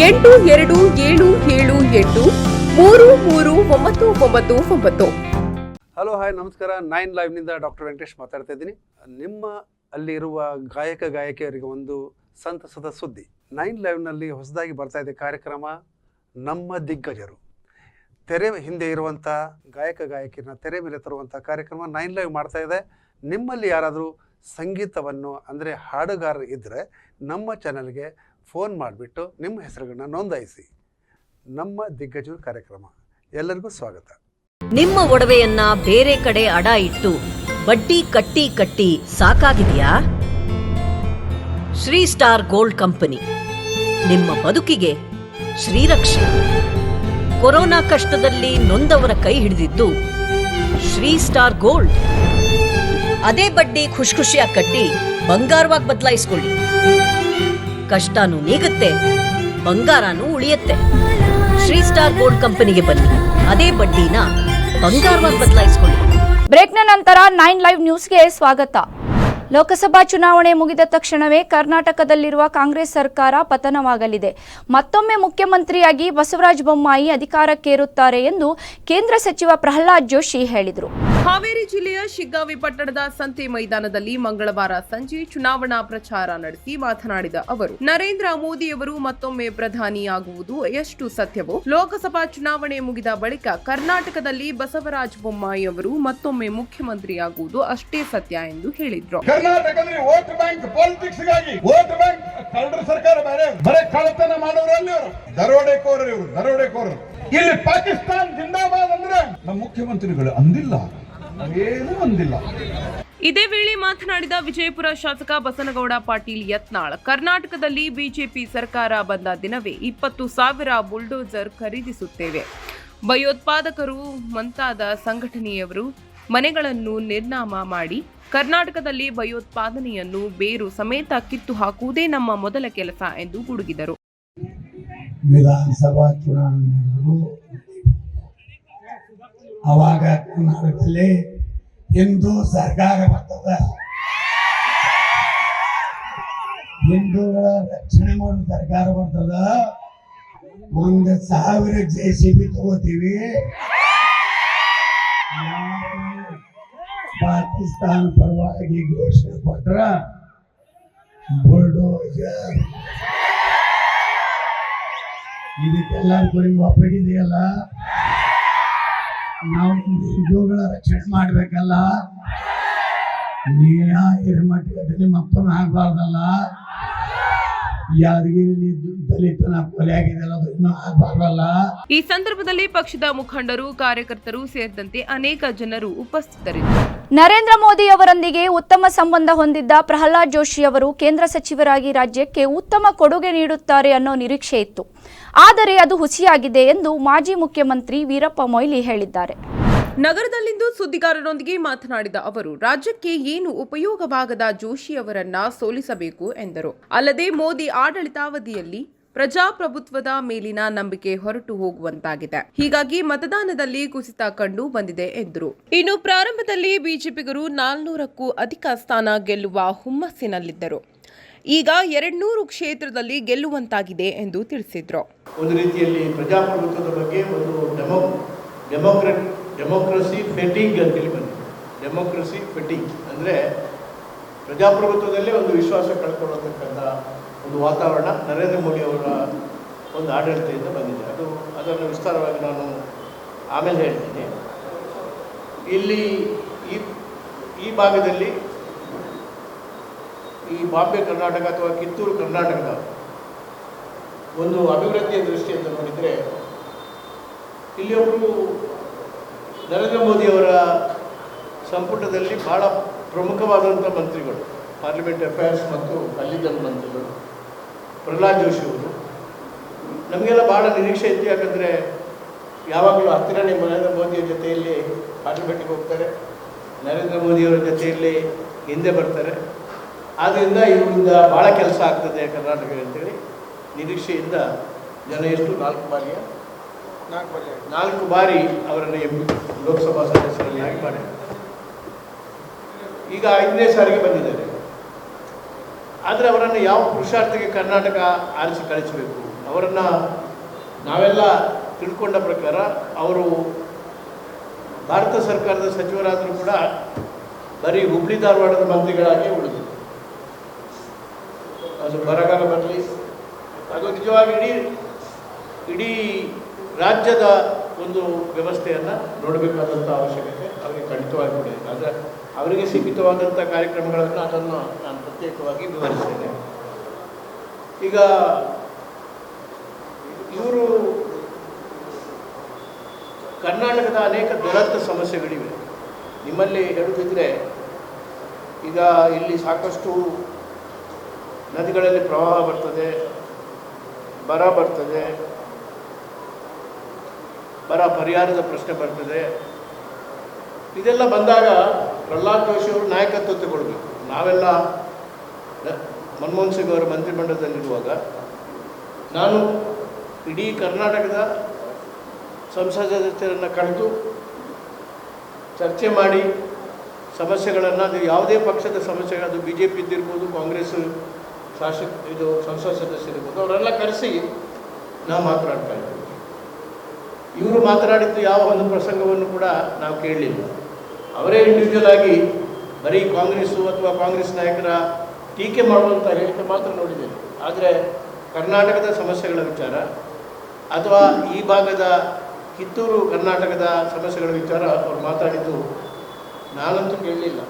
8277833999. ಹಲೋ ಹಾಯ್ ನಮಸ್ಕಾರ. 9 ಲೈವ್ನಿಂದ ಡಾಕ್ಟರ್ ವೆಂಕಟೇಶ್ ಮಾತಾಡ್ತಾ ಇದ್ದೀನಿ. ನಿಮ್ಮ ಅಲ್ಲಿರುವ ಗಾಯಕಿಯರಿಗೆ ಒಂದು ಸಂತಸದ ಸುದ್ದಿ. 9 ಲೈವ್ನಲ್ಲಿ ಹೊಸದಾಗಿ ಬರ್ತಾ ಇದೆ ಕಾರ್ಯಕ್ರಮ ನಮ್ಮ ದಿಗ್ಗಜರು. ತೆರೆ ಹಿಂದೆ ಇರುವಂಥ ಗಾಯಕಿಯರನ್ನ ತೆರೆ ಮೇಲೆ ತರುವಂಥ ಕಾರ್ಯಕ್ರಮ 9 ಲೈವ್ ಮಾಡ್ತಾ ಇದೆ. ನಿಮ್ಮಲ್ಲಿ ಯಾರಾದರೂ ಸಂಗೀತವನ್ನು ಅಂದರೆ ಹಾಡುಗಾರರು ಇದ್ದರೆ ನಮ್ಮ ಚಾನಲ್ಗೆ ಫೋನ್ ಮಾಡಿಬಿಟ್ಟು ನಿಮ್ಮ ಹೆಸರುಗಳನ್ನ ನೋಂದಾಯಿಸಿ. ನಮ್ಮ ದಿಗ್ಗಜರು ಕಾರ್ಯಕ್ರಮ. ಎಲ್ಲರಿಗೂ ಸ್ವಾಗತ. ನಿಮ್ಮ ಒಡವೆಯನ್ನ ಬೇರೆ ಕಡೆ ಅಡ ಇಟ್ಟು ಬಡ್ಡಿ ಕಟ್ಟಿ ಸಾಕಾಗಿದೆಯಾ? ಶ್ರೀ ಸ್ಟಾರ್ ಗೋಲ್ಡ್ ಕಂಪನಿ ನಿಮ್ಮ ಬದುಕಿಗೆ ಶ್ರೀರಕ್ಷೆ. ಕೊರೋನಾ ಕಷ್ಟದಲ್ಲಿ ನೊಂದವರ ಕೈ ಹಿಡಿದಿದ್ದು ಶ್ರೀ ಸ್ಟಾರ್ ಗೋಲ್ಡ್. ಅದೇ ಬಡ್ಡಿ ಖುಷಿಯಾಗಿ ಕಟ್ಟಿ ಬಂಗಾರವಾಗಿ ಬದಲಾಯಿಸ್ಕೊಳ್ಳಿ. ಕಷ್ಟನೂ ನೀಗುತ್ತೆ, ಬಂಗಾರನೂ ಉಳಿಯುತ್ತೆ. ಶ್ರೀ ಸ್ಟಾರ್ ಗೋಲ್ಡ್ ಕಂಪನಿಗೆ ಬನ್ನಿ, ಅದೇ ಬಡ್ಡಿನ ಬಂಗಾರವಾಗಿ ಬದಲಾಯಿಸ್ಕೊಳ್ಳಿ. ಬ್ರೇಕ್ನ ನಂತರ 9 ಲೈವ್ ನ್ಯೂಸ್ಗೆ ಸ್ವಾಗತ. ಲೋಕಸಭಾ ಚುನಾವಣೆ ಮುಗಿದ ತಕ್ಷಣವೇ ಕರ್ನಾಟಕದಲ್ಲಿರುವ ಕಾಂಗ್ರೆಸ್ ಸರ್ಕಾರ ಪತನವಾಗಲಿದೆ. ಮತ್ತೊಮ್ಮೆ ಮುಖ್ಯಮಂತ್ರಿಯಾಗಿ ಬಸವರಾಜ ಬೊಮ್ಮಾಯಿ ಅಧಿಕಾರಕ್ಕೇರುತ್ತಾರೆ ಎಂದು ಕೇಂದ್ರ ಸಚಿವ ಪ್ರಹ್ಲಾದ್ ಜೋಶಿ ಹೇಳಿದರು. ಹಾವೇರಿ ಜಿಲ್ಲೆಯ ಶಿಗ್ಗಾವಿ ಪಟ್ಟಣದ ಸಂತೆ ಮೈದಾನದಲ್ಲಿ ಮಂಗಳವಾರ ಸಂಜೆ ಚುನಾವಣಾ ಪ್ರಚಾರ ನಡೆಸಿ ಮಾತನಾಡಿದ ಅವರು, ನರೇಂದ್ರ ಮೋದಿಯವರು ಮತ್ತೊಮ್ಮೆ ಪ್ರಧಾನಿಯಾಗುವುದು ಎಷ್ಟು ಸತ್ಯವೋ, ಲೋಕಸಭಾ ಚುನಾವಣೆ ಮುಗಿದ ಬಳಿಕ ಕರ್ನಾಟಕದಲ್ಲಿ ಬಸವರಾಜ ಬೊಮ್ಮಾಯಿ ಅವರು ಮತ್ತೊಮ್ಮೆ ಮುಖ್ಯಮಂತ್ರಿಯಾಗುವುದು ಅಷ್ಟೇ ಸತ್ಯ ಎಂದು ಹೇಳಿದ್ರು. ಕರ್ನಾಟಕದಲ್ಲಿ ವೋಟ್ ಬ್ಯಾಂಕ್ ಪಾಲಿಟಿಕ್ಸ್ ಗಾಗಿ ವೋಟ್ ಬ್ಯಾಂಕ್ ಕಳ್ಳರ ಸರ್ಕಾರ ಬರೇ ಕಳ್ಳತನ ಮಾಡೋರಲ್ಲಿ ದರೋಡೆಕೋರರು. ಇಲ್ಲಿ ಪಾಕಿಸ್ತಾನ್ ಜಿಂದಾಬಾದ್ ಅಂದ್ರೆ ನಮ್ಮ ಮುಖ್ಯಮಂತ್ರಿಗಳು ಅಂದಿಲ್ಲ, ಏನೂ ಅಂದಿಲ್ಲ. ಇದೇ ವೇಳೆ ಮಾತನಾಡಿದ ವಿಜಯಪುರ ಶಾಸಕ ಬಸನಗೌಡ ಪಾಟೀಲ್ ಯತ್ನಾಳ್, ಕರ್ನಾಟಕದಲ್ಲಿ ಬಿಜೆಪಿ ಸರ್ಕಾರ ಬಂದ ದಿನವೇ 20,000 ಬುಲ್ಡೋಸರ್ ಖರೀದಿಸುತ್ತೇವೆ. ಭಯೋತ್ಪಾದಕರು ಮುಂತಾದ ಸಂಘಟನೆಯವರು ಮನೆಗಳನ್ನು ನಿರ್ನಾಮ ಮಾಡಿ ಕರ್ನಾಟಕದಲ್ಲಿ ಭಯೋತ್ಪಾದನೆಯನ್ನು ಬೇರು ಸಮೇತ ಕಿತ್ತು ಹಾಕುವುದೇ ನಮ್ಮ ಮೊದಲ ಕೆಲಸ ಎಂದು ಗುಡುಗಿದರು. ವಿಧಾನಸಭಾ ಚುನಾವಣೆಗಳು ಅವಾಗ ಕರ್ನಾಟಕದಲ್ಲಿ ಹಿಂದೂ ಸರ್ಕಾರ ಬರ್ತದ, ಹಿಂದೂಗಳ ರಕ್ಷಣೆ ಮಾಡೋ ಸರ್ಕಾರ ಬರ್ತದ. 1,000 JCB ತಗೋತೀವಿ. ಪಾಕಿಸ್ತಾನ ಪರವಾಗಿ ಘೋಷಣೆ ಕೊಟ್ರ ಬುಲ್ಡೋಜರ್ ಇದಕ್ಕೆಲ್ಲರಿಗೂ ನಿಮ್ಗೆ ಒಪ್ಪಿಗಿದೆಯಲ್ಲ. ನಾವು ಹಿಂದೂಗಳ ರಕ್ಷಣೆ ಮಾಡ್ಬೇಕಲ್ಲ, ಹಿರೇಮಠದಲ್ಲಿ ಮತ್ತೊಮ್ಮೆ ಆಗ್ಬಾರ್ದಲ್ಲ. ಯಾದಗಿರಿಲಿ ದಲಿತನ ಕೊಲೆ ಆಗಿದೆಯಲ್ಲ, ಅದು ಇನ್ನೂ ಆಗ್ಬಾರ್ದಲ್ಲ. ಈ ಸಂದರ್ಭದಲ್ಲಿ ಪಕ್ಷದ ಮುಖಂಡರು, ಕಾರ್ಯಕರ್ತರು ಸೇರಿದಂತೆ ಅನೇಕ ಜನರು ಉಪಸ್ಥಿತರಿದ್ದರು. ನರೇಂದ್ರ ಮೋದಿ ಅವರೊಂದಿಗೆ ಉತ್ತಮ ಸಂಬಂಧ ಹೊಂದಿದ್ದ ಪ್ರಹ್ಲಾದ್ ಜೋಶಿ ಅವರು ಕೇಂದ್ರ ಸಚಿವರಾಗಿ ರಾಜ್ಯಕ್ಕೆ ಉತ್ತಮ ಕೊಡುಗೆ ನೀಡುತ್ತಾರೆ ಅನ್ನೋ ನಿರೀಕ್ಷೆ ಇತ್ತು. ಆದರೆ ಅದು ಹುಸಿಯಾಗಿದೆ ಎಂದು ಮಾಜಿ ಮುಖ್ಯಮಂತ್ರಿ ವೀರಪ್ಪ ಮೊಯ್ಲಿ ಹೇಳಿದ್ದಾರೆ. ನಗರದಲ್ಲಿಂದು ಸುದ್ದಿಗಾರರೊಂದಿಗೆ ಮಾತನಾಡಿದ ಅವರು, ರಾಜ್ಯಕ್ಕೆ ಏನು ಉಪಯೋಗವಾಗದ ಜೋಶಿ ಅವರನ್ನ ಸೋಲಿಸಬೇಕು ಎಂದರು. ಅಲ್ಲದೆ ಮೋದಿ ಆಡಳಿತಾವಧಿಯಲ್ಲಿ ಪ್ರಜಾಪ್ರಭುತ್ವದ ಮೇಲಿನ ನಂಬಿಕೆ ಹೊರಟು ಹೋಗುವಂತಾಗಿದೆ. ಹೀಗಾಗಿ ಮತದಾನದಲ್ಲಿ ಕುಸಿತ ಕಂಡು ಬಂದಿದೆ ಎಂದರು. ಇನ್ನು ಪ್ರಾರಂಭದಲ್ಲಿ ಬಿಜೆಪಿಗರು 400ಕ್ಕೂ ಅಧಿಕ ಸ್ಥಾನ ಗೆಲ್ಲುವ ಹುಮ್ಮಸ್ಸಿನಲ್ಲಿದ್ದರು. ಈಗ 200 ಕ್ಷೇತ್ರದಲ್ಲಿ ಗೆಲ್ಲುವಂತಾಗಿದೆ ಎಂದು ತಿಳಿಸಿದರು. ಒಂದು ರೀತಿಯಲ್ಲಿ ಪ್ರಜಾಪ್ರಭುತ್ವದ ಬಗ್ಗೆ ಒಂದು ಡೆಮೋಕ್ರಸಿ ಫೆಟಿಂಗ್ ಅಂತೇಳಿ ಬಂದಿದೆ. ಡೆಮೋಕ್ರಸಿ ಫೆಟಿಂಗ್ ಅಂದರೆ ಪ್ರಜಾಪ್ರಭುತ್ವದಲ್ಲೇ ಒಂದು ವಿಶ್ವಾಸ ಕಳ್ಕೊಳ್ಳತಕ್ಕಂಥ ಒಂದು ವಾತಾವರಣ ನರೇಂದ್ರ ಮೋದಿ ಅವರ ಒಂದು ಆಡಳಿತದಿಂದ ಬಂದಿದೆ. ಅದನ್ನು ವಿಸ್ತಾರವಾಗಿ ನಾನು ಆಮೇಲೆ ಹೇಳ್ತೀನಿ. ಇಲ್ಲಿ ಈ ಭಾಗದಲ್ಲಿ ಈ ಬಾಂಬೆ ಕರ್ನಾಟಕ ಅಥವಾ ಕಿತ್ತೂರು ಕರ್ನಾಟಕದ ಒಂದು ಅಭಿವೃದ್ಧಿಯ ದೃಷ್ಟಿಯಿಂದ ನೋಡಿದರೆ ಇಲ್ಲಿ ಒಬ್ಬರು ನರೇಂದ್ರ ಮೋದಿಯವರ ಸಂಪುಟದಲ್ಲಿ ಭಾಳ ಪ್ರಮುಖವಾದಂಥ ಮಂತ್ರಿಗಳು, ಪಾರ್ಲಿಮೆಂಟ್ ಅಫೇರ್ಸ್ ಮತ್ತು ಅಲ್ಲಿದ್ದ ಮಂತ್ರಿಗಳು ಪ್ರಹ್ಲಾದ್ ಜೋಶಿ ಅವರು. ನಮಗೆಲ್ಲ ಭಾಳ ನಿರೀಕ್ಷೆ ಇತ್ತು. ಯಾಕಂದರೆ ಯಾವಾಗಲೂ ಹತ್ತಿರನೇ ನರೇಂದ್ರ ಮೋದಿಯ ಜೊತೆಯಲ್ಲಿ ಪಾರ್ಲಿಮೆಂಟಿಗೆ ಹೋಗ್ತಾರೆ, ನರೇಂದ್ರ ಮೋದಿಯವರ ಜೊತೆಯಲ್ಲಿ ಹಿಂದೆ ಬರ್ತಾರೆ. ಆದ್ದರಿಂದ ಇವರಿಂದ ಭಾಳ ಕೆಲಸ ಆಗ್ತದೆ ಕರ್ನಾಟಕ ಅಂತೇಳಿ ನಿರೀಕ್ಷೆಯಿಂದ ಜನ ಎಷ್ಟು 4 ಬಾರಿ ಅವರನ್ನು ಲೋಕಸಭಾ ಸದಸ್ಯರನ್ನಾಗಿ ಮಾಡಿದ್ದಾರೆ. ಈಗ 5ನೇ ಸಾರಿಗೆ ಬಂದಿದ್ದಾರೆ. ಆದರೆ ಅವರನ್ನು ಯಾವ ಪುರುಷಾರ್ಥಕ್ಕೆ ಕರ್ನಾಟಕ ಆರಿಸಿ ಕಳಿಸಬೇಕು? ಅವರನ್ನು ನಾವೆಲ್ಲ ತಿಳ್ಕೊಂಡ ಪ್ರಕಾರ ಅವರು ಭಾರತ ಸರ್ಕಾರದ ಸಚಿವರಾದರೂ ಕೂಡ ಬರೀ ಹುಬ್ಳಿ ಧಾರವಾಡದ ಮಂತ್ರಿಗಳಾಗಿ ಉಳಿದರು. ಅದು ಬರಗಾಲ ಬರಲಿ, ಅದು ನಿಜವಾಗಿ ಇಡೀ ರಾಜ್ಯದ ಒಂದು ವ್ಯವಸ್ಥೆಯನ್ನು ನೋಡಬೇಕಾದಂಥ ಅವಶ್ಯಕತೆ ಅವರಿಗೆ ಖಂಡಿತವಾಗಿ ಇದೆ. ಆದರೆ ಅವರಿಗೆ ಸೀಮಿತವಾದಂಥ ಕಾರ್ಯಕ್ರಮಗಳನ್ನು ಅದನ್ನು ನಾನು ಪ್ರತ್ಯೇಕವಾಗಿ ವಿವರಿಸ್ತೇನೆ. ಈಗ ಇವರು ಕರ್ನಾಟಕದ ಅನೇಕ ದುರಂತ ಸಮಸ್ಯೆಗಳಿವೆ. ನಿಮ್ಮಲ್ಲಿ ಹೇಳುತ್ತಿದ್ದರೆ ಈಗ ಇಲ್ಲಿ ಸಾಕಷ್ಟು ನದಿಗಳಲ್ಲಿ ಪ್ರವಾಹ ಬರ್ತದೆ, ಬರ ಬರ್ತದೆ, ಬರ ಪರಿಹಾರದ ಪ್ರಶ್ನೆ ಬರ್ತದೆ. ಇದೆಲ್ಲ ಬಂದಾಗ ಪ್ರಹ್ಲಾದ್ ಜೋಶಿ ಅವರು ನಾಯಕತ್ವ ತಗೊಳ್ಬೇಕು. ನಾವೆಲ್ಲ ಮನಮೋಹನ್ ಸಿಂಗ್ ಅವರ ಮಂತ್ರಿಮಂಡಲದಲ್ಲಿರುವಾಗ ನಾನು ಇಡೀ ಕರ್ನಾಟಕದ ಸಂಸತ್ ಸದಸ್ಯರನ್ನು ಕರೆದು ಚರ್ಚೆ ಮಾಡಿ ಸಮಸ್ಯೆಗಳನ್ನು, ಅದು ಯಾವುದೇ ಪಕ್ಷದ ಸಮಸ್ಯೆ, ಅದು BJP ಇದ್ದಿರ್ಬೋದು, ಕಾಂಗ್ರೆಸ್ ಸಂಸತ್ ಸದಸ್ಯರಿರ್ಬೋದು, ಅವರೆಲ್ಲ ಕರೆಸಿ ನಾವು ಮಾತನಾಡ್ತಾ ಇದ್ದೀವಿ. ಇವರು ಮಾತನಾಡಿದ್ದು ಯಾವ ಒಂದು ಪ್ರಸಂಗವನ್ನು ಕೂಡ ನಾವು ಕೇಳಲಿಲ್ಲ. ಅವರೇ ಇಂಡಿವಿಜುವಲ್ ಆಗಿ ಬರೀ ಕಾಂಗ್ರೆಸ್ಸು ಅಥವಾ ಕಾಂಗ್ರೆಸ್ ನಾಯಕರ ಟೀಕೆ ಮಾಡುವಂಥ ಹೇಳಿಕೆ ಮಾತ್ರ ನೋಡಿದ್ದೇನೆ. ಆದರೆ ಕರ್ನಾಟಕದ ಸಮಸ್ಯೆಗಳ ವಿಚಾರ ಅಥವಾ ಈ ಭಾಗದ ಕಿತ್ತೂರು ಕರ್ನಾಟಕದ ಸಮಸ್ಯೆಗಳ ವಿಚಾರ ಅವರು ಮಾತಾಡಿದ್ದು ನಾನಂತೂ ಕೇಳಲಿಲ್ಲ.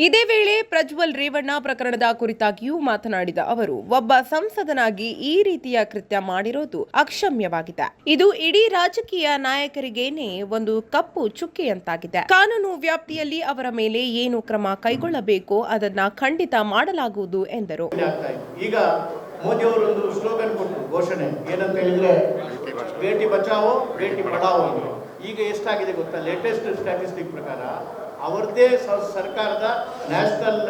ಇದೇ ವೇಳೆ ಪ್ರಜ್ವಲ್ ರೇವಣ್ಣ ಪ್ರಕರಣದ ಕುರಿತಾಗಿಯೂ ಮಾತನಾಡಿದ ಅವರು, ಒಬ್ಬ ಸಂಸದನಾಗಿ ಈ ರೀತಿಯ ಕೃತ್ಯ ಮಾಡಿರೋದು ಅಕ್ಷಮ್ಯವಾಗಿದೆ. ಇದು ಇಡೀ ರಾಜಕೀಯ ನಾಯಕರಿಗೇನೆ ಒಂದು ಕಪ್ಪು ಚುಕ್ಕೆಯಂತಾಗಿದೆ. ಕಾನೂನು ವ್ಯಾಪ್ತಿಯಲ್ಲಿ ಅವರ ಮೇಲೆ ಏನು ಕ್ರಮ ಕೈಗೊಳ್ಳಬೇಕೋ ಅದನ್ನ ಖಂಡಿತ ಮಾಡಲಾಗುವುದು ಎಂದರು. ಈಗ ಮೋದಿ ಅವರು ಒಂದು ಸ್ಲೋಗನ್ ಕೊಟ್ಟರು, ಘೋಷಣೆ ಏನಂತ ಹೇಳಿದ್ರೆ, ಬೇಟಿ ಬಚಾವೋ ಬೇಟಿ ಪಢಾವೋ. ಈಗ ಎಷ್ಟಾಗಿದೆ ಗೊತ್ತಾ? ಲೇಟೆಸ್ಟ್ ಸ್ಟ್ಯಾಟಿಸ್ಟಿಕ್ ಪ್ರಕಾರ ಅವರದೇ ಸರ್ಕಾರದ ನ್ಯಾಷನಲ್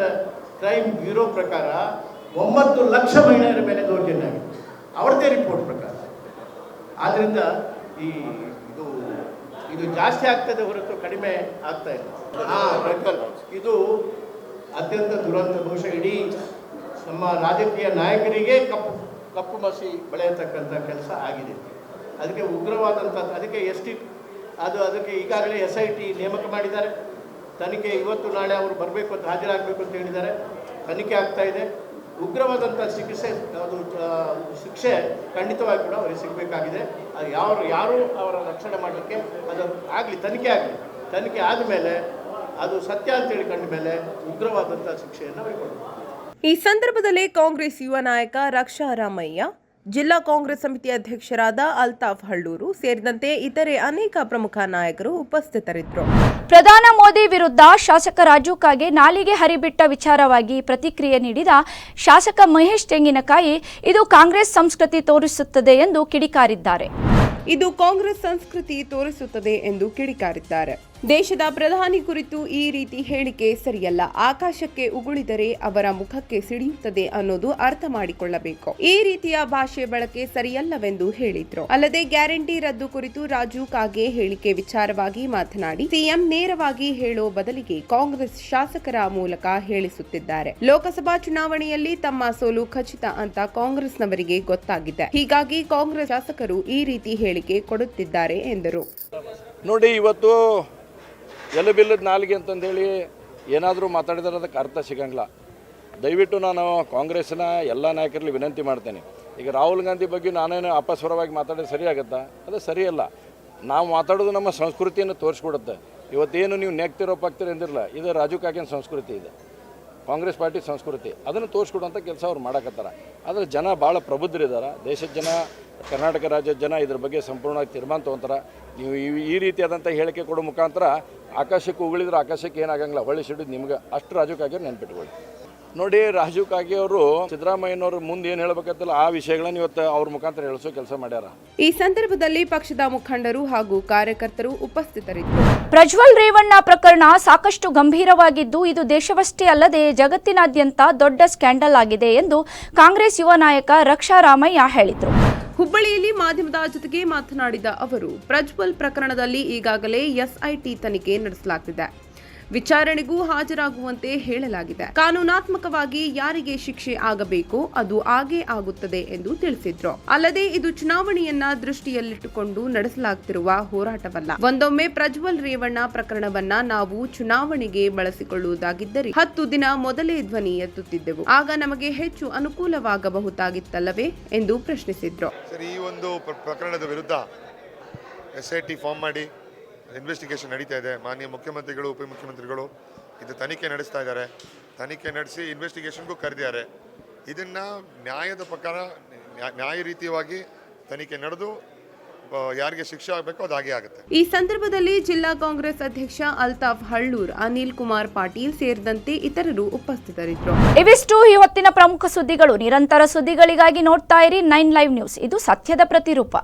ಕ್ರೈಮ್ ಬ್ಯೂರೋ ಪ್ರಕಾರ 9 ಲಕ್ಷ ಮಹಿಳೆಯರ ಮೇಲೆ ದೌರ್ಜನ್ಯ ಆಗಿದೆ, ಅವ್ರದ್ದೇ ರಿಪೋರ್ಟ್ ಪ್ರಕಾರ. ಆದ್ದರಿಂದ ಇದು ಜಾಸ್ತಿ ಆಗ್ತದೆ ಹೊರತು ಕಡಿಮೆ ಆಗ್ತಾ ಇಲ್ಲ. ಇದು ಅತ್ಯಂತ ದುರಂತ. ಬಹುಶಃ ಇಡೀ ನಮ್ಮ ರಾಜಕೀಯ ನಾಯಕರಿಗೆ ಕಪ್ಪು ಮಸಿ ಬೆಳೆಯತಕ್ಕಂಥ ಕೆಲಸ ಆಗಿದೆ. ಅದಕ್ಕೆ ಉಗ್ರವಾದಂಥದ್ದು, ಅದಕ್ಕೆ ಅದಕ್ಕೆ ಈಗಾಗಲೇ SIT ನೇಮಕ ಮಾಡಿದ್ದಾರೆ. ತನಿಖೆ ಇವತ್ತು ನಾಳೆ ಅವರು ಬರಬೇಕು ಅಂತ, ಹಾಜರಾಗಬೇಕು ಅಂತ ಹೇಳಿದ್ದಾರೆ. ತನಿಖೆ ಆಗ್ತಾ ಇದೆ. ಉಗ್ರವಾದಂಥ ಶಿಕ್ಷೆ ಖಂಡಿತವಾಗಿ ಕೂಡ ಅವರಿಗೆ ಸಿಗಬೇಕಾಗಿದೆ. ಅದು ಯಾರು ಅವರ ರಕ್ಷಣೆ ಮಾಡಲಿಕ್ಕೆ ಅದು ಆಗಲಿ, ತನಿಖೆ ಆದಮೇಲೆ ಅದು ಸತ್ಯ ಅಂತೇಳಿ ಕಂಡ ಮೇಲೆ ಉಗ್ರವಾದಂಥ ಶಿಕ್ಷೆಯನ್ನು ಅವರಿಗೆ ಕೊಡಬೇಕು. ಈ ಸಂದರ್ಭದಲ್ಲಿ ಕಾಂಗ್ರೆಸ್ ಯುವ ನಾಯಕ ರಕ್ಷಾ ರಾಮಯ್ಯ, ಜಿಲ್ಲಾ ಕಾಂಗ್ರೆಸ್ ಸಮಿತಿ ಅಧ್ಯಕ್ಷರಾದ ಅಲ್ತಾಫ್ ಹಳ್ಳೂರು ಸೇರಿದಂತೆ ಇತರೆ ಅನೇಕ ಪ್ರಮುಖ ನಾಯಕರು ಉಪಸ್ಥಿತರಿದ್ದರು. ಪ್ರಧಾನ ಮೋದಿ ವಿರುದ್ಧ ಶಾಸಕ ರಾಜು ಕಾಗೆ ನಾಲಿಗೆ ಹರಿಬಿಟ್ಟ ವಿಚಾರವಾಗಿ ಪ್ರತಿಕ್ರಿಯೆ ನೀಡಿದ ಶಾಸಕ ಮಹೇಶ್ ತೆಂಗಿನಕಾಯಿ, ಇದು ಕಾಂಗ್ರೆಸ್ ಸಂಸ್ಕೃತಿ ತೋರಿಸುತ್ತದೆ ಎಂದು ಕಿಡಿಕಾರಿದ್ದಾರೆ. ದೇಶದ ಪ್ರಧಾನಿ ಕುರಿತು ಈ ರೀತಿ ಹೇಳಿಕೆ ಸರಿಯಲ್ಲ. ಆಕಾಶಕ್ಕೆ ಉಗುಳಿದರೆ ಅವರ ಮುಖಕ್ಕೆ ಸಿಡಿಯುತ್ತದೆ ಅನ್ನೋದು ಅರ್ಥ ಮಾಡಿಕೊಳ್ಳಬೇಕು. ಈ ರೀತಿಯ ಭಾಷೆ ಬಳಕೆ ಸರಿಯಲ್ಲವೆಂದು ಹೇಳಿದ್ರು. ಅಲ್ಲದೆ ಗ್ಯಾರಂಟಿ ರದ್ದು ಕುರಿತು ರಾಜು ಕಾಗೆ ಹೇಳಿಕೆ ವಿಚಾರವಾಗಿ ಮಾತನಾಡಿ, ಸಿಎಂ ನೇರವಾಗಿ ಹೇಳೋ ಬದಲಿಗೆ ಕಾಂಗ್ರೆಸ್ ಶಾಸಕರ ಮೂಲಕ ಹೇಳಿಸುತ್ತಿದ್ದಾರೆ. ಲೋಕಸಭಾ ಚುನಾವಣೆಯಲ್ಲಿ ತಮ್ಮ ಸೋಲು ಖಚಿತ ಅಂತ ಕಾಂಗ್ರೆಸ್ನವರಿಗೆ ಗೊತ್ತಾಗಿದೆ. ಹೀಗಾಗಿ ಕಾಂಗ್ರೆಸ್ ಶಾಸಕರು ಈ ರೀತಿ ಹೇಳಿಕೆ ಕೊಡುತ್ತಿದ್ದಾರೆ ಎಂದರು. ನೋಡಿ, ಇವತ್ತು ಎಲುಬಿಲ್ಲದ ನಾಲಿಗೆ ಅಂತಂದೇಳಿ ಏನಾದರೂ ಮಾತಾಡಿದರೆ ಅದಕ್ಕೆ ಅರ್ಥ ಸಿಗಂಗಿಲ್ಲ. ದಯವಿಟ್ಟು ನಾನು ಕಾಂಗ್ರೆಸ್ನ ಎಲ್ಲ ನಾಯಕರಲ್ಲಿ ವಿನಂತಿ ಮಾಡ್ತೇನೆ. ಈಗ ರಾಹುಲ್ ಗಾಂಧಿ ಬಗ್ಗೆ ನಾನೇನು ಅಪಸ್ವರವಾಗಿ ಮಾತಾಡೋದು ಸರಿಯಾಗತ್ತಾ? ಅದು ಸರಿಯಲ್ಲ. ನಾವು ಮಾತಾಡೋದು ನಮ್ಮ ಸಂಸ್ಕೃತಿಯನ್ನು ತೋರಿಸ್ಕೊಡುತ್ತೆ. ಇವತ್ತೇನು ನೀವು ನೆಗ್ತಿರೋ ಪಕ್ತಿರೋ ಎಂದಿರಲ್ಲ, ಇದು ರಾಜು ಕಾಕಿನ ಸಂಸ್ಕೃತಿ ಇದೆ, ಕಾಂಗ್ರೆಸ್ ಪಾರ್ಟಿ ಸಂಸ್ಕೃತಿ. ಅದನ್ನು ತೋರಿಸ್ಕೊಡುವಂಥ ಕೆಲಸ ಅವ್ರು ಮಾಡಕತ್ತಾರ. ಆದರೆ ಜನ ಭಾಳ ಪ್ರಬುದ್ಧರಿದ್ದಾರೆ. ದೇಶದ ಜನ, ಕರ್ನಾಟಕ ರಾಜ್ಯದ ಜನ ಇದ್ರ ಬಗ್ಗೆ ಸಂಪೂರ್ಣವಾಗಿ ತೀರ್ಮಾನ ತೊಗೊಂತಾರೆ. ನೀವು ಈ ರೀತಿಯಾದಂಥ ಹೇಳಿಕೆ ಕೊಡೋ ಮುಖಾಂತರ ಆಕಾಶಕ್ಕೆ ಉಗುಳಿದ್ರೆ ಆಕಾಶಕ್ಕೆ ಏನಾಗಂಗಿಲ್ಲ, ಹೊಳ್ಳಿ ಸಿಡಿದು ನಿಮ್ಗೆ ಅಷ್ಟು ರಾಜು ಕಾಗೆ ನೆನ್ಪಿಟ್ಕೊಳ್ಳಿ. ನೋಡಿ, ರಾಜು ಕಾಗೆ ಅವರು ಸಿದ್ದರಾಮಯ್ಯನವರು ಮುಂದೆ ಏನು ಹೇಳಬೇಕಂತಲ್ಲ ಆ ವಿಷಯಗಳನ್ನ ಇವತ್ತು ಅವ್ರ ಮುಖಾಂತರ ಹೇಳಿಸೋ ಕೆಲಸ ಮಾಡ್ಯಾರ. ಈ ಸಂದರ್ಭದಲ್ಲಿ ಪಕ್ಷದ ಮುಖಂಡರು ಹಾಗೂ ಕಾರ್ಯಕರ್ತರು ಉಪಸ್ಥಿತರಿದ್ದರು. ಪ್ರಜ್ವಲ್ ರೇವಣ್ಣ ಪ್ರಕರಣ ಸಾಕಷ್ಟು ಗಂಭೀರವಾಗಿದ್ದು, ಇದು ದೇಶವಷ್ಟೇ ಅಲ್ಲದೆ ಜಗತ್ತಿನಾದ್ಯಂತ ದೊಡ್ಡ ಸ್ಕ್ಯಾಂಡಲ್ ಆಗಿದೆ ಎಂದು ಕಾಂಗ್ರೆಸ್ ಯುವ ನಾಯಕ ರಕ್ಷಾ ರಾಮಯ್ಯ ಹೇಳಿದರು. ಹುಬ್ಬಳ್ಳಿಯಲ್ಲಿ ಮಾಧ್ಯಮದ ಜೊತೆಗೆ ಮಾತನಾಡಿದ ಅವರು, ಪ್ರಜ್ವಲ್ ಪ್ರಕರಣದಲ್ಲಿ ಈಗಾಗಲೇ ಎಸ್ಐಟಿ ತನಿಖೆ ನಡೆಸಲಾಗುತ್ತಿದೆ. ವಿಚಾರಣೆಗೂ ಹಾಜರಾಗುವಂತೆ ಹೇಳಲಾಗಿದೆ. ಕಾನೂನಾತ್ಮಕವಾಗಿ ಯಾರಿಗೆ ಶಿಕ್ಷೆ ಆಗಬೇಕೋ ಅದು ಆಗೇ ಆಗುತ್ತದೆ ಎಂದು ತಿಳಿಸಿದ್ರು. ಅಲ್ಲದೆ ಇದು ಚುನಾವಣೆಯನ್ನ ದೃಷ್ಟಿಯಲ್ಲಿಟ್ಟುಕೊಂಡು ನಡೆಸಲಾಗುತ್ತಿರುವ ಹೋರಾಟವಲ್ಲ. ಒಂದೊಮ್ಮೆ ಪ್ರಜ್ವಲ್ ರೇವಣ್ಣ ಪ್ರಕರಣವನ್ನ ನಾವು ಚುನಾವಣೆಗೆ ಬಳಸಿಕೊಳ್ಳುವುದಾಗಿದ್ದರೆ 10 ದಿನ ಮೊದಲೇ ಧ್ವನಿ ಎತ್ತುತ್ತಿದ್ದೆವು. ಆಗ ನಮಗೆ ಹೆಚ್ಚು ಅನುಕೂಲವಾಗಬಹುದಾಗಿತ್ತಲ್ಲವೇ ಎಂದು ಪ್ರಶ್ನಿಸಿದ್ರು. ಈ ಒಂದು ಪ್ರಕರಣದ ವಿರುದ್ಧ ಎಸ್ಐಟಿ ಫಾರ್ಮ್ ಮಾಡಿ ಇನ್ವೆಸ್ಟಿಗೇಷನ್ ನಡೀತಾ ಇದೆ. ಮಾನ್ಯ ಮುಖ್ಯಮಂತ್ರಿಗಳು, ಉಪಮುಖ್ಯಮಂತ್ರಿಗಳು ಇದು ತನಿಖೆ ನಡೆಸ್ತಾ ಇದ್ದಾರೆ. ತನಿಖೆ ನಡೆಸಿ ಇನ್ವೆಸ್ಟಿಗೇಷನ್ಗೂ ಕರೆದಿದ್ದಾರೆ. ಇದನ್ನು ನ್ಯಾಯದ ಪ್ರಕಾರ ನ್ಯಾಯ ರೀತಿಯಾಗಿ ತನಿಖೆ ನಡೆದು ಯಾರಿಗೆ ಶಿಕ್ಷೆ ಆಗಬೇಕೋ ಅದು ಹಾಗೆ ಆಗುತ್ತೆ. ಈ ಸಂದರ್ಭದಲ್ಲಿ ಜಿಲ್ಲಾ ಕಾಂಗ್ರೆಸ್ ಅಧ್ಯಕ್ಷ ಅಲ್ತಾಫ್ ಹಳ್ಳೂರ್, ಅನಿಲ್ ಕುಮಾರ್ ಪಾಟೀಲ್ ಸೇರಿದಂತೆ ಇತರರು ಉಪಸ್ಥಿತರಿದ್ದರು. ಇವಿಷ್ಟು ಇವತ್ತಿನ ಪ್ರಮುಖ ಸುದ್ದಿಗಳು. ನಿರಂತರ ಸುದ್ದಿಗಳಿಗಾಗಿ ನೋಡ್ತಾ ಇರಿ 9 ಲೈವ್ ನ್ಯೂಸ್. ಇದು ಸತ್ಯದ ಪ್ರತಿರೂಪ.